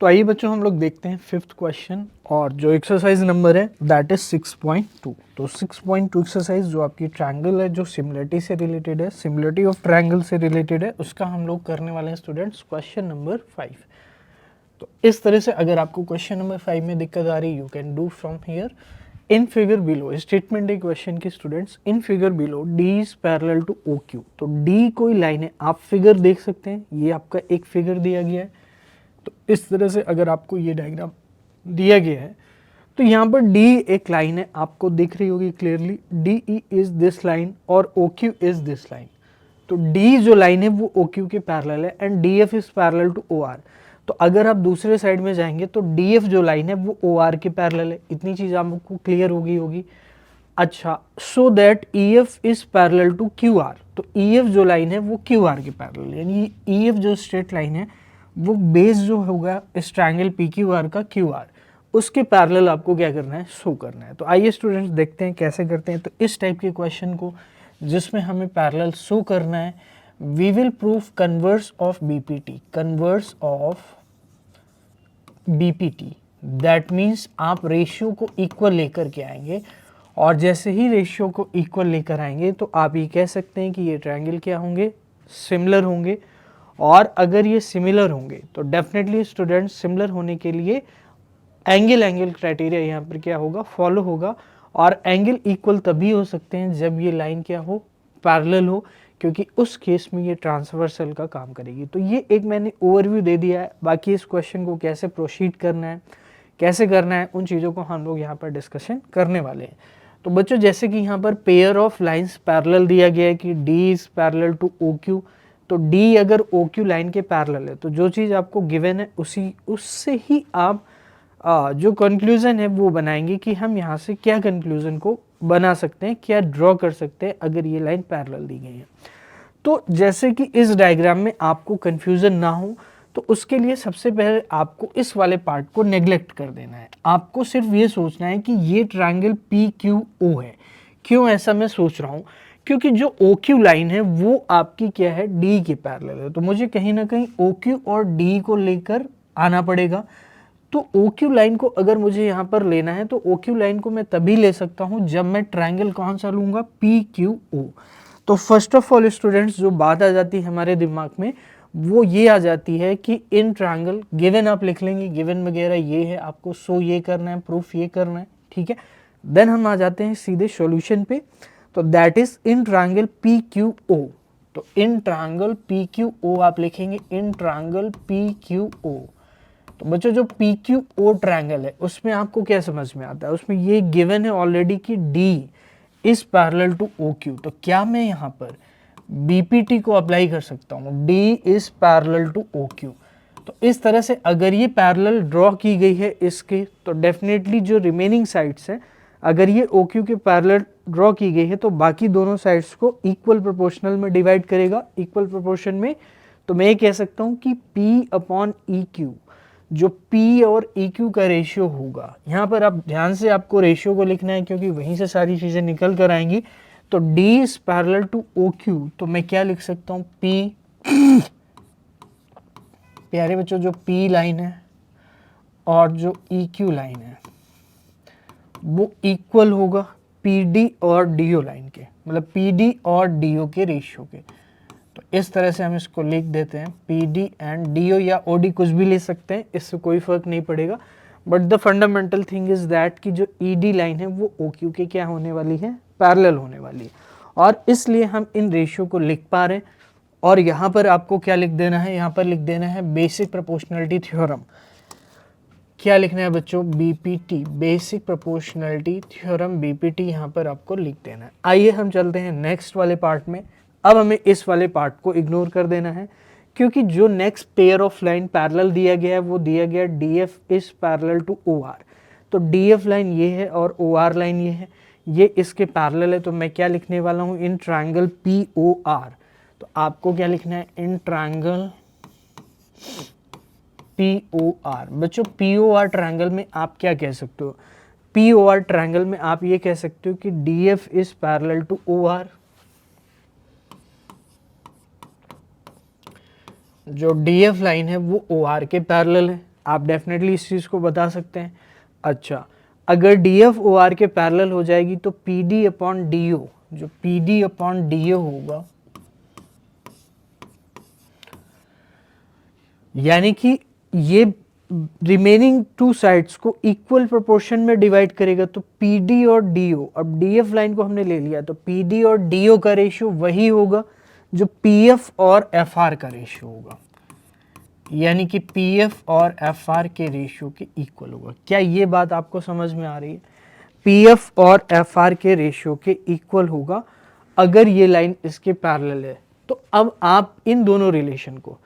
तो आइए बच्चों हम लोग देखते हैं फिफ्थ क्वेश्चन और जो एक्सरसाइज नंबर है दैट इज 6.2। तो 6.2 एक्सरसाइज जो आपकी ट्रायंगल है जो सिमिलरिटी से रिलेटेड है, सिमिलरिटी ऑफ ट्रायंगल से रिलेटेड है, उसका हम लोग करने वाले हैं स्टूडेंट्स क्वेश्चन नंबर 5। तो इस तरह से अगर आपको क्वेश्चन नंबर 5 में दिक्कत आ रही you can do from here in figure below. Statement है क्वेश्चन की students, in figure below D is parallel to O Q. तो डी कोई लाइन है, आप फिगर देख सकते हैं, ये आपका एक फिगर दिया गया है। तो इस तरह से अगर आपको ये डायग्राम दिया गया है तो यहाँ पर D एक लाइन है, आपको दिख रही होगी clearly, DE is this line और OQ इज दिस लाइन। तो D जो लाइन है वो OQ के पैरेलल है and DF is parallel to OR। तो अगर आप दूसरे साइड में जाएंगे तो DF जो लाइन है वो OR के पैरेलल है। इतनी चीज आपको क्लियर होगी। अच्छा, so that EF is parallel to QR। तो EF जो लाइन है वो QR के पैरेलल है, यानी EF जो स्ट्रेट लाइन है वो बेस जो होगा इस ट्रायंगल PQR का QR, उसके पैरेलल आपको क्या करना है, शो करना है। तो आइए स्टूडेंट्स देखते हैं कैसे करते हैं। तो इस टाइप के क्वेश्चन को जिसमें हमें पैरेलल शो करना है, we will prove converse of BPT, converse of BPT। That means आप रेशियो को इक्वल लेकर के आएंगे और जैसे ही रेशियो को इक्वल लेकर आएंगे तो आप ये कह सकते हैं कि ये ट्रायंगल क्या होंगे, सिमिलर होंगे। और अगर ये सिमिलर होंगे तो डेफिनेटली स्टूडेंट्स सिमिलर होने के लिए एंगल क्राइटेरिया यहाँ पर क्या होगा, फॉलो होगा। और एंगल इक्वल तभी हो सकते हैं जब ये लाइन क्या हो, पैरेलल हो, क्योंकि उस केस में ये ट्रांसवर्सल का काम करेगी। तो ये एक मैंने ओवरव्यू दे दिया है, बाकी इस क्वेश्चन को कैसे प्रोसीड करना है, कैसे करना है, उन चीज़ों को हम लोग यहाँ पर डिस्कशन करने वाले हैं। तो बच्चों जैसे कि यहाँ पर पेयर ऑफ लाइंस पैरेलल दिया गया है कि D is parallel to OQ। तो D अगर OQ लाइन के पैरेलल है तो जो चीज़ आपको गिवन है उससे ही आप जो कंक्लूजन है वो बनाएंगे कि हम यहाँ से क्या कंक्लूजन को बना सकते हैं, क्या ड्रॉ कर सकते हैं अगर ये लाइन पैरेलल दी गई है। तो जैसे कि इस डायग्राम में आपको कंफ्यूजन ना हो तो उसके लिए सबसे पहले आपको इस वाले पार्ट को नेग्लेक्ट कर देना है। आपको सिर्फ ये सोचना है कि ये ट्रायंगल PQO है। क्यों ऐसा मैं सोच रहा हूँ, क्योंकि जो OQ लाइन है वो आपकी क्या है, D के पैरेलल है। तो मुझे कहीं ना कहीं OQ और D को लेकर आना पड़ेगा। तो OQ लाइन को अगर मुझे यहाँ पर लेना है तो OQ लाइन को मैं तभी ले सकता हूँ जब मैं ट्रायंगल कौन सा लूँगा, PQO। तो फर्स्ट ऑफ ऑल स्टूडेंट्स जो बात आ जाती है हमारे दिमाग में वो ये आ जाती है कि इन ट्रायंगल गिवन आप लिख लेंगे, गिवन वगैरह ये है, आपको शो ये करना है, प्रूफ ये करना है, ठीक है। देन हम आ जाते हैं सीधे सॉल्यूशन पे। तो that is in triangle PQO। तो इन ट्रायंगल PQO आप लिखेंगे, इन ट्रायंगल PQO। तो बच्चों जो PQO ट्रायंगल है उसमें आपको क्या समझ में आता है, उसमें ये गिवन है ऑलरेडी कि D is parallel to OQ। तो क्या मैं यहाँ पर BPT को अप्लाई कर सकता हूँ, D is parallel to OQ। तो इस तरह से अगर ये पैरेलल ड्रॉ की गई है इसके, तो डेफिनेटली जो रिमेनिंग साइड्स है अगर ये OQ के पैरेलल ड्रॉ की गई है तो बाकी दोनों साइड्स को इक्वल प्रोपोर्शनल में डिवाइड करेगा, इक्वल प्रोपोर्शन में। तो मैं ये कह सकता हूँ कि P/EQ जो P और EQ का रेशियो होगा, यहाँ पर आप ध्यान से आपको रेशियो को लिखना है क्योंकि वहीं से सारी चीज़ें निकल कर आएंगी। तो D is parallel to OQ, तो मैं क्या लिख सकता हूँ, P प्यारे बच्चों जो P लाइन है और जो EQ लाइन है वो इक्वल होगा PD और DO लाइन के, मतलब PD और DO के रेशियो के। तो इस तरह से हम इसको लिख देते हैं PD एंड DO, या OD कुछ भी ले सकते हैं, इससे कोई फर्क नहीं पड़ेगा। But the fundamental thing is that कि जो ED लाइन है वो OQ के क्या होने वाली है, पैरेलल होने वाली है। और इसलिए हम इन रेशियो को लिख पा रहे हैं। और यहाँ पर आपको क्या लिख देना है, यहाँ पर लिख देना है बेसिक प्रोपोर्शनलिटी थ्योरम। क्या लिखना है बच्चों, BPT, basic proportionality theorem BPT यहाँ पर आपको लिख देना है। आइए हम चलते हैं नेक्स्ट वाले पार्ट में। अब हमें इस वाले पार्ट को इग्नोर कर देना है क्योंकि जो next pair of line parallel दिया गया है वो दिया गया DF is parallel to OR। तो DF लाइन ये है और OR लाइन ये है, ये इसके पैरेलल है। तो मैं क्या लिखने वाला हूँ, इन ट्रायंगल POR। तो आपको क्या लिखना है, इन ट्रायंगल POR। बच्चों POR ट्रायंगल में आप क्या कह सकते हो, POR ट्रायंगल में आप ये कह सकते हो कि DF is parallel to OR। जो DF लाइन है वो OR के पैरेलल है। आप डेफिनेटली इस चीज़ को बता सकते हैं। अच्छा, अगर डी एफ ओ आर के पैरेलल हो जाएगी तो P D upon D O, जो P D upon D O होगा, यानी कि ये रिमेनिंग टू साइड्स को इक्वल प्रोपोर्शन में डिवाइड करेगा, तो पी डी और डी ओ, अब डी एफ लाइन को हमने ले लिया तो पी डी और डी ओ का रेशियो वही होगा जो पी एफ और एफ आर का रेशियो होगा, यानी कि पी एफ और एफ आर के रेशियो के इक्वल होगा। क्या ये बात आपको समझ में आ रही है? पी एफ और एफ आर के रेशियो के इक्वल होगा अगर ये लाइन इसके पैरेलल है। तो अब आप इन दोनों रिलेशन को,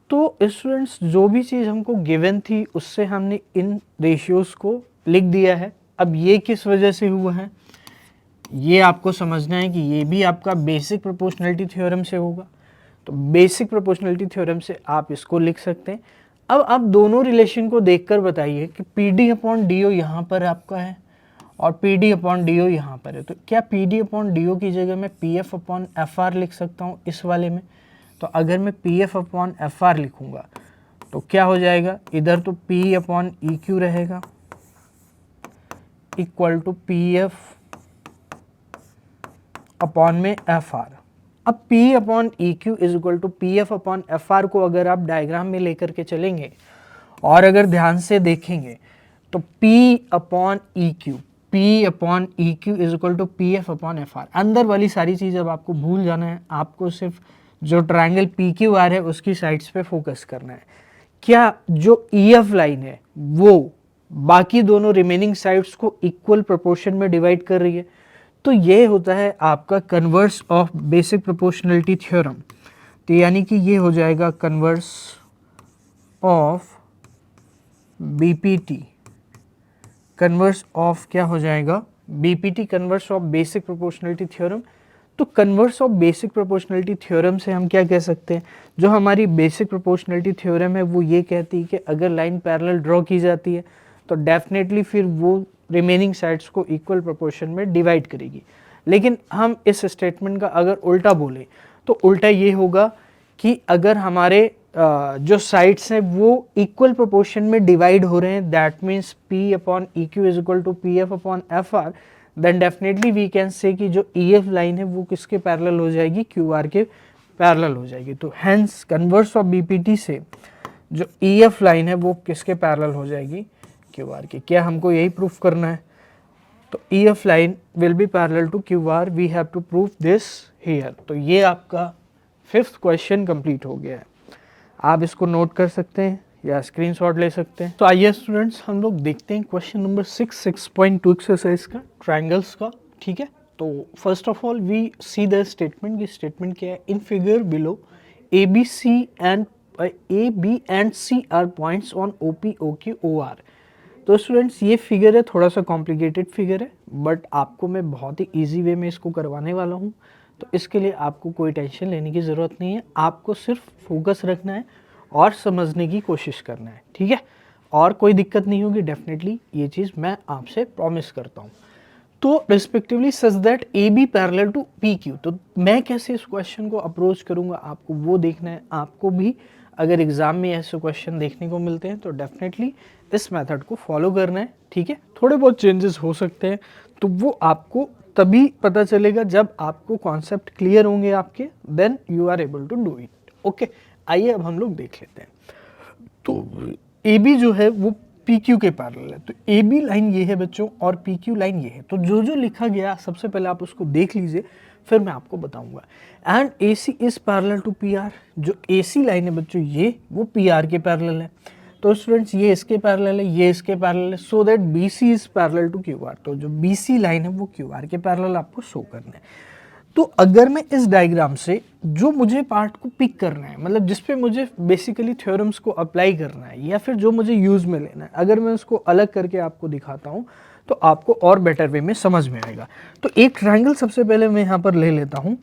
तो स्टूडेंट्स जो भी चीज़ हमको गिवन थी उससे हमने इन रेशियोज़ को लिख दिया है। अब ये किस वजह से हुआ है ये आपको समझना है कि ये भी आपका बेसिक प्रोपोर्शनलिटी थ्योरम से होगा। तो बेसिक प्रोपोर्शनलिटी थ्योरम से आप इसको लिख सकते हैं। अब आप दोनों रिलेशन को देखकर बताइए कि P D upon D O यहाँ पर आपका है और P D upon D O यहाँ पर है, तो क्या P D upon D O की जगह मैं P F upon F R लिख सकता हूँ इस वाले में? तो अगर मैं P F upon F R लिखूँगा तो क्या हो जाएगा, इधर तो पी अपॉन ई क्यू रहेगा equal to P F upon में एफ आर। अब P upon E Q is equal to P F upon F R को अगर आप डायग्राम में लेकर के चलेंगे और अगर ध्यान से देखेंगे तो P upon E Q, P upon E Q is equal to P F upon F R. अंदर वाली सारी चीज़ अब आपको भूल जाना है, आपको सिर्फ जो ट्रायंगल पी क्यू आर है उसकी साइड्स पे फोकस करना है। क्या जो ई एफ लाइन है वो बाकी दोनों रिमेनिंग साइड्स को इक्वल प्रोपोर्शन में डिवाइड कर रही है? तो ये होता है आपका converse of basic proportionality theorem. तो यानी कि ये हो जाएगा converse of BPT, converse of क्या हो जाएगा, BPT, converse of basic proportionality theorem. तो converse of basic proportionality theorem से हम क्या कह सकते हैं, जो हमारी बेसिक प्रोपोर्शनलिटी थ्योरम है वो ये कहती है कि अगर लाइन पैरेलल ड्रॉ की जाती है तो डेफिनेटली फिर वो रिमेनिंग साइड्स को इक्वल प्रोपोर्शन में डिवाइड करेगी। लेकिन हम इस स्टेटमेंट का अगर उल्टा बोले तो उल्टा ये होगा कि अगर हमारे जो साइड्स हैं वो इक्वल प्रोपोर्शन में डिवाइड हो रहे हैं, that means P upon E Q is equal to P F upon F R, then definitely we can say कि जो ई एफ लाइन है वो किसके पैरेलल हो जाएगी, क्यू आर के पैरेलल हो जाएगी। तो हैंस कन्वर्स ऑफ बीपीटी से जो ई एफ लाइन है वो किसके पैरेलल हो जाएगी, क्यू आर के। क्या हमको यही प्रूफ करना है? तो E F line will be parallel to Q R, we have to prove this here. तो ये आपका 5th क्वेश्चन कंप्लीट हो गया है। आप इसको नोट कर सकते हैं या स्क्रीनशॉट ले सकते हैं। तो आइए स्टूडेंट्स हम लोग देखते हैं क्वेश्चन नंबर 6.2 एक्सरसाइज का, ट्रायंगल्स का। ठीक है, तो first of all we see the statement. की स्टेटमेंट क्या है, in figure below A B and C are points on O P O Q O R. तो स्टूडेंट्स ये फिगर है, थोड़ा सा कॉम्प्लिकेटेड फिगर है, बट आपको मैं बहुत ही इजी वे में इसको करवाने वाला हूँ। तो इसके लिए आपको कोई टेंशन लेने की ज़रूरत नहीं है, आपको सिर्फ फोकस रखना है और समझने की कोशिश करना है। ठीक है, और कोई दिक्कत नहीं होगी, डेफिनेटली ये चीज़ मैं आपसे प्रॉमिस करता हूँ। तो respectively such that A B parallel to P Q. तो मैं कैसे इस क्वेश्चन को अप्रोच करूँगा आपको वो देखना है। आपको भी अगर एग्ज़ाम में ऐसे क्वेश्चन देखने को मिलते हैं तो डेफिनेटली इस मेथड को फॉलो करना है। ठीक है, थोड़े बहुत चेंजेस हो सकते हैं तो वो आपको तभी पता चलेगा जब आपको कॉन्सेप्ट क्लियर होंगे आपके, then you are able to do it. Okay, आइए अब हम लोग देख लेते हैं। तो ए बी जो है वो पी क्यू के पैरेलल है। तो ए बी लाइन ये है बच्चों और पी क्यू लाइन ये है। तो जो जो लिखा गया सबसे पहले आप उसको देख लीजिए, फिर मैं आपको बताऊंगा। And A C is parallel to P R. जो ए सी लाइन है बच्चों ये वो पी आर के पैरेलल है। तो स्टूडेंट्स ये इसके पैरेलल है, ये इसके पैरेलल है, so that B C is parallel to Q R. तो जो बी सी लाइन है वो क्यू आर के पैरेलल आपको शो करना है। तो अगर मैं इस डायग्राम से जो मुझे पार्ट को पिक करना है, मतलब जिस पे मुझे बेसिकली थ्योरम्स को अप्लाई करना है या फिर जो मुझे यूज़ में लेना है, अगर मैं उसको अलग करके आपको दिखाता हूँ तो आपको और बेटर वे में समझ में आएगा। तो एक ट्रायंगल सबसे पहले मैं यहाँ पर ले लेता हूँ,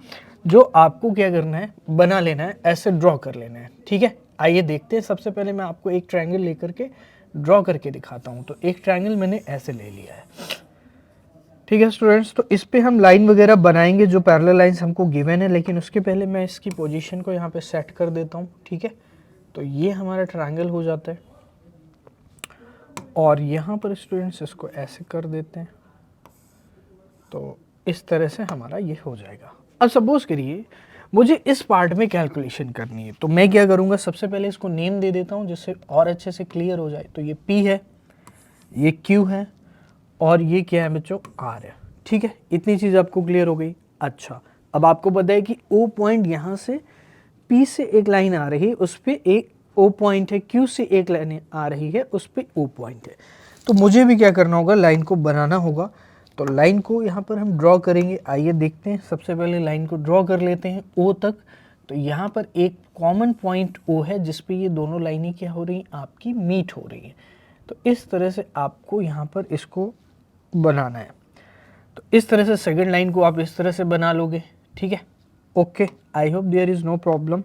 जो आपको क्या करना है, बना लेना है, ऐसे ड्रॉ कर लेना है। ठीक है, आइए देखते हैं। सबसे पहले मैं आपको एक ट्रायंगल लेकर के ड्रॉ करके दिखाता हूँ। तो एक ट्रायंगल मैंने ऐसे ले लिया है। ठीक है स्टूडेंट्स, तो इस पे हम लाइन वगैरह बनाएंगे जो पैरेलल लाइंस हमको गिवन है, लेकिन उसके पहले मैं इसकी पोजीशन को यहाँ पे सेट कर देता हूँ। ठीक है, तो ये हमारा ट्रायंगल हो जाता है। और यहाँ पर स्टूडेंट्स इसको ऐसे कर देते हैं, तो इस तरह से हमारा ये हो जाएगा। अब सपोज करिए मुझे इस पार्ट में कैलकुलेशन करनी है, तो मैं क्या करूँगा, सबसे पहले इसको नेम दे देता हूँ जिससे और अच्छे से क्लियर हो जाए। तो ये P है, ये Q है, और ये क्या है बच्चों, R है। ठीक है, इतनी चीज़ आपको क्लियर हो गई। अच्छा, अब आपको पता है कि O पॉइंट यहाँ से P से एक लाइन आ रही है, उस पर एक O पॉइंट है, Q से एक लाइन आ रही है, उस पर O पॉइंट है। तो मुझे भी क्या करना होगा, लाइन को बनाना होगा। तो लाइन को यहाँ पर हम ड्रॉ करेंगे। आइए देखते हैं, सबसे पहले लाइन को ड्रॉ कर लेते हैं O तक। तो यहाँ पर एक कॉमन पॉइंट O है जिस पे ये दोनों लाइनें क्या हो रही हैं, आपकी मीट हो रही हैं। तो इस तरह से आपको यहाँ पर इसको बनाना है। तो इस तरह से सेकंड लाइन को आप इस तरह से बना लोगे। ठीक है, okay, I hope there is no problem.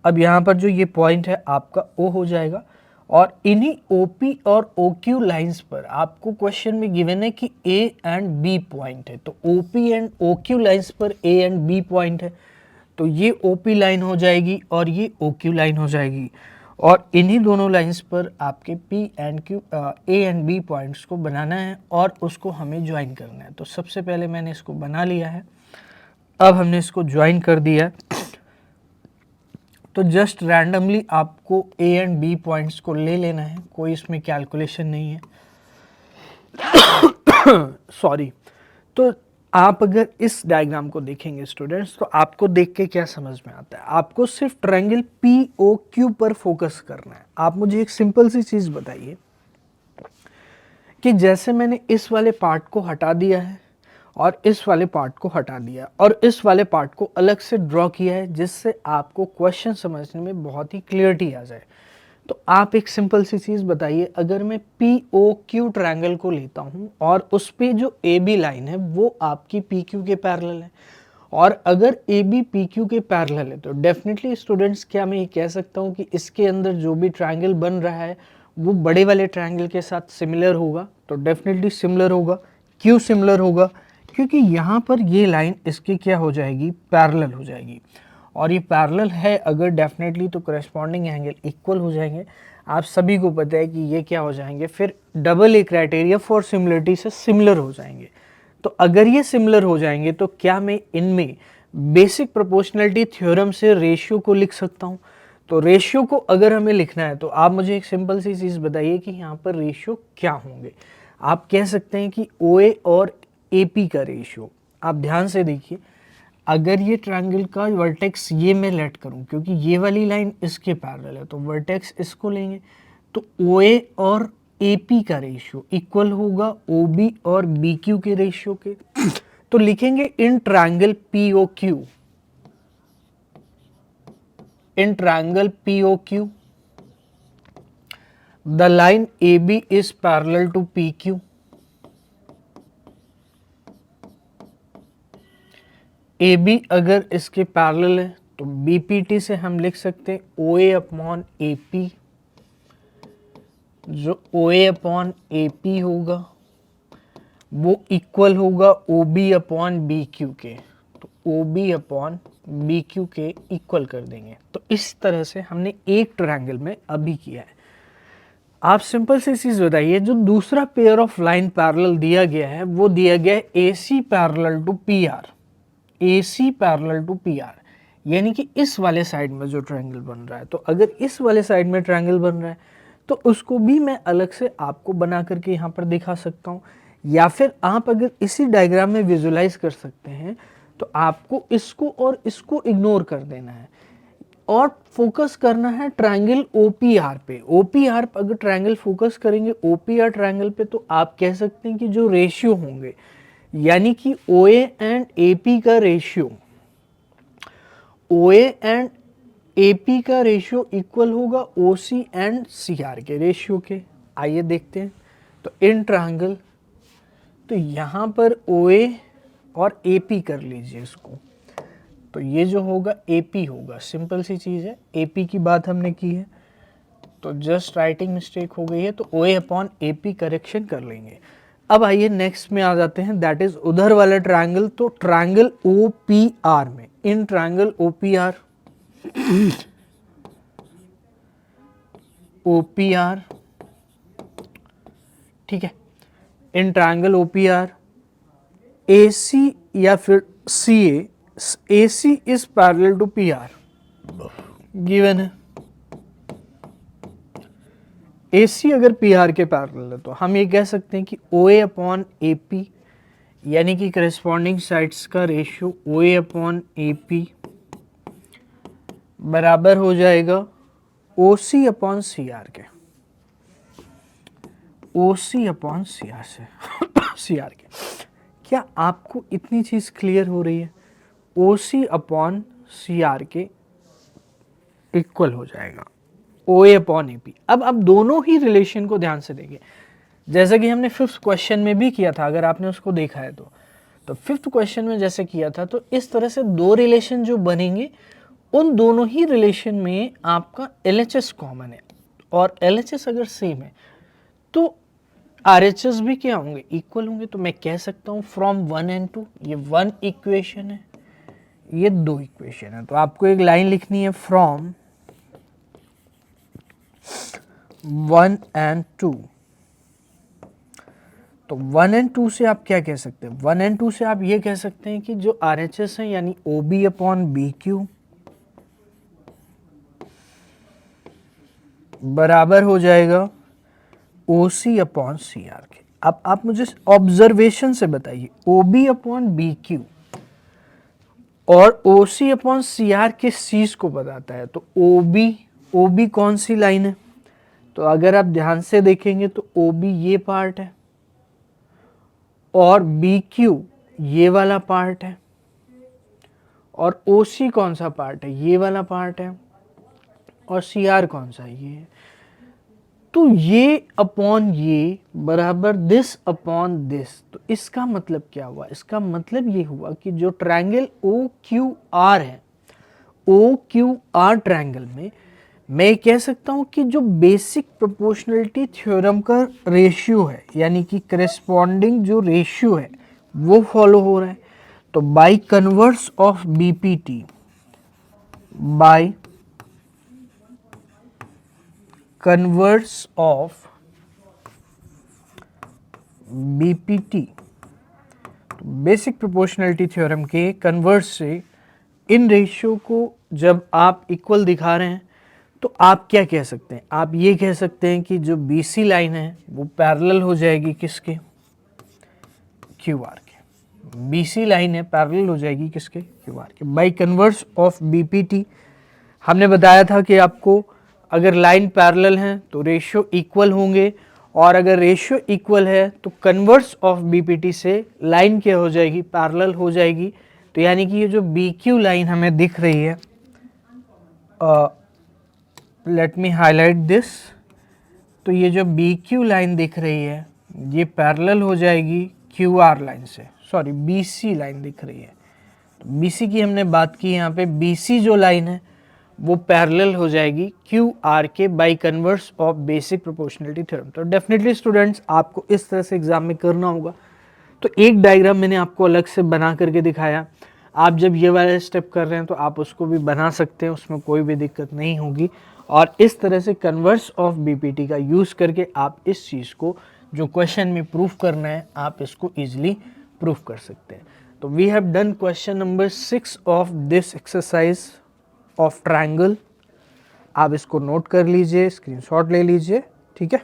अब यहाँ पर जो ये पॉइंट है आपका O हो जाएगा, और इन्हीं OP और OQ लाइंस पर आपको क्वेश्चन में गिवन है कि A एंड B पॉइंट है। तो OP एंड OQ लाइंस पर A एंड B पॉइंट है, तो ये OP लाइन हो जाएगी और ये OQ लाइन हो जाएगी, और इन्हीं दोनों लाइंस पर आपके P and Q A and B points को बनाना है और उसको हमें ज्वाइन करना है। तो सबसे पहले मैंने इसको बना लिया है, अब हमने इसको ज्वाइन कर दिया है। तो जस्ट रैंडमली आपको A एंड B पॉइंट्स को ले लेना है, कोई इसमें कैलकुलेशन नहीं है। सॉरी। तो आप अगर इस डायग्राम को देखेंगे स्टूडेंट्स, तो आपको देख के क्या समझ में आता है, आपको सिर्फ ट्रायंगल POQ पर फोकस करना है। आप मुझे एक सिंपल सी चीज़ बताइए कि जैसे मैंने इस वाले पार्ट को हटा दिया है और इस वाले पार्ट को हटा दिया और इस वाले पार्ट को अलग से ड्रॉ किया है, जिससे आपको क्वेश्चन समझने में बहुत ही क्लियरिटी आ जाए। तो आप एक सिंपल सी चीज़ बताइए, अगर मैं POQ ट्रायंगल को लेता हूँ और उस पे जो AB लाइन है वो आपकी PQ के पैरेलल है, और अगर AB PQ के पैरेलल है, तो डेफिनेटली स्टूडेंट्स क्या मैं ये कह सकता हूँ कि इसके अंदर जो भी ट्रायंगल बन रहा है वो बड़े वाले ट्रायंगल के साथ सिमिलर होगा। तो डेफिनेटली सिमिलर होगा। क्यों सिमिलर होगा? क्योंकि यहाँ पर ये लाइन इसकी क्या हो जाएगी, पैरेलल हो जाएगी, और ये पैरेलल है अगर डेफिनेटली तो करस्पॉन्डिंग एंगल इक्वल हो जाएंगे। आप सभी को पता है कि ये क्या हो जाएंगे, फिर double A criteria for similarity से सिमिलर हो जाएंगे। तो अगर ये सिमिलर हो जाएंगे तो क्या मैं इनमें बेसिक प्रोपोर्शनलिटी थ्योरम से रेशियो को लिख सकता हूँ? तो रेशियो को अगर हमें लिखना है तो आप मुझे एक सिंपल सी चीज़ बताइए कि यहाँ पर रेशियो क्या होंगे। आप कह सकते हैं कि OA और AP का रेशियो। आप ध्यान से देखिए, अगर ये ट्रायंगल का वर्टेक्स ये मैं लेट करूं, क्योंकि ये वाली लाइन इसके पैरेलल है, तो वर्टेक्स इसको लेंगे, तो OA और AP का रेशियो इक्वल होगा OB और BQ के रेशियो के। तो लिखेंगे in triangle POQ, in triangle POQ the line AB is parallel to PQ। AB अगर इसके पैरेलल है तो BPT से हम लिख सकते हैं OA अपॉन AP, जो OA अपॉन AP होगा वो इक्वल होगा OB अपॉन BQ के। तो OB अपॉन BQ के इक्वल कर देंगे। तो इस तरह से हमने एक ट्रायंगल में अभी किया है। आप सिंपल सी चीज़ बताइए, जो दूसरा पेयर ऑफ लाइन पैरेलल दिया गया है वो दिया गया है AC parallel to PR, AC parallel to PR, यानी कि इस वाले साइड में जो ट्रायंगल बन रहा है। तो अगर इस वाले साइड में ट्रायंगल बन रहा है तो उसको भी मैं अलग से आपको बना करके यहाँ पर दिखा सकता हूँ, या फिर आप अगर इसी डायग्राम में विजुलाइज कर सकते हैं तो आपको इसको और इसको इग्नोर कर देना है और फोकस करना है ट्रायंगल OPR पे। OPR पर अगर ट्रायंगल फोकस करेंगे OPR ट्रायंगल पे, तो आप कह सकते हैं कि जो रेशियो होंगे, यानी कि OA एंड AP का रेशियो, OA एंड AP का रेशियो इक्वल होगा OC एंड CR के रेशियो के। आइए देखते हैं। तो इन ट्रायंगल, तो यहाँ पर OA और AP कर लीजिए इसको, तो ये जो होगा AP होगा। सिंपल सी चीज़ है, AP की बात हमने की है तो जस्ट राइटिंग मिस्टेक हो गई है, तो OA अपॉन AP करेक्शन कर लेंगे। अब आइए नेक्स्ट में आ जाते हैं, दैट इज उधर वाला ट्रायंगल। तो ट्रायंगल OPR में, इन ट्रायंगल OPR, OPR ठीक है। इन ट्रायंगल OPR AC या फिर CA, AC is parallel to PR given है। AC अगर PR के पैरेलल है तो हम ये कह सकते हैं कि OA अपॉन AP यानी कि करस्पॉन्डिंग साइड्स का रेशियो OA अपॉन AP बराबर हो जाएगा OC अपॉन CR के, OC अपॉन CR से CR के। क्या आपको इतनी चीज क्लियर हो रही है? OC अपॉन CR के इक्वल हो जाएगा OA अपॉन AP। अब दोनों ही रिलेशन को ध्यान से देखिए, जैसे कि हमने 5th क्वेश्चन में भी किया था, अगर आपने उसको देखा है तो 5th क्वेश्चन में जैसे किया था, तो इस तरह से दो रिलेशन जो बनेंगे उन दोनों ही रिलेशन में आपका LHS कॉमन है, और LHS अगर सेम है तो RHS भी क्या होंगे? इक्वल होंगे। तो मैं कह सकता हूं फ्रॉम 1 and 2, ये 1 इक्वेशन है, ये 2 इक्वेशन है। तो आपको एक लाइन लिखनी है फ्रॉम 1 and 2। तो 1 and 2 से आप क्या कह सकते हैं? 1 and 2 से आप ये कह सकते हैं कि जो RHS है यानी OB अपॉन BQ बराबर हो जाएगा OC अपॉन CR के। अब आप मुझे ऑब्जर्वेशन से बताइए, OB अपॉन BQ और OC अपॉन CR किस चीज को बताता है? तो OB कौन सी लाइन है? तो अगर आप ध्यान से देखेंगे तो OB ये पार्ट है और BQ ये वाला पार्ट है, और OC कौन सा पार्ट है? ये वाला पार्ट है, और CR कौन सा है? ये है। तो ये अपॉन ये बराबर दिस अपॉन दिस। तो इसका मतलब क्या हुआ? इसका मतलब ये हुआ कि जो ट्रायंगल OQR है, OQR ट्रायंगल में मैं कह सकता हूं कि जो बेसिक प्रोपोर्शनलिटी थ्योरम का रेशियो है, यानी कि करेस्पॉन्डिंग जो रेशियो है वो फॉलो हो रहा है। तो by converse of BPT, by converse of BPT, basic proportionality theorem के कन्वर्स से इन रेशियो को जब आप इक्वल दिखा रहे हैं तो आप क्या कह सकते हैं? आप ये कह सकते हैं कि जो BC लाइन है वो पैरेलल हो जाएगी किसके? QR के। BC लाइन है पैरेलल हो जाएगी किसके? QR के। बाय कन्वर्स ऑफ BPT हमने बताया था कि आपको अगर लाइन पैरेलल है तो रेशियो इक्वल होंगे, और अगर रेशियो इक्वल है तो कन्वर्स ऑफ BPT से लाइन क्या हो जाएगी? पैरेलल हो जाएगी। तो यानी कि ये जो BQ लाइन हमें दिख रही है, लेट मी हाईलाइट दिस, तो ये जो BQ लाइन दिख रही है ये पैरेलल हो जाएगी QR लाइन से, सॉरी BC लाइन दिख रही है। तो BC की हमने बात की, यहाँ पे BC जो लाइन है वो पैरेलल हो जाएगी QR के by converse of basic proportionality theorem. तो डेफिनेटली स्टूडेंट्स आपको इस तरह से एग्जाम में करना होगा। तो एक डायग्राम मैंने आपको अलग से बना करके दिखाया, आप जब ये वाला स्टेप कर रहे हैं तो आप उसको भी बना सकते हैं, उसमें कोई भी दिक्कत नहीं होगी। और इस तरह से कन्वर्स ऑफ BPT का यूज़ करके आप इस चीज़ को जो क्वेश्चन में प्रूफ करना है आप इसको ईजिली प्रूफ कर सकते हैं। तो we have done question number 6 of this exercise of triangle. आप इसको नोट कर लीजिए, स्क्रीनशॉट ले लीजिए, ठीक है।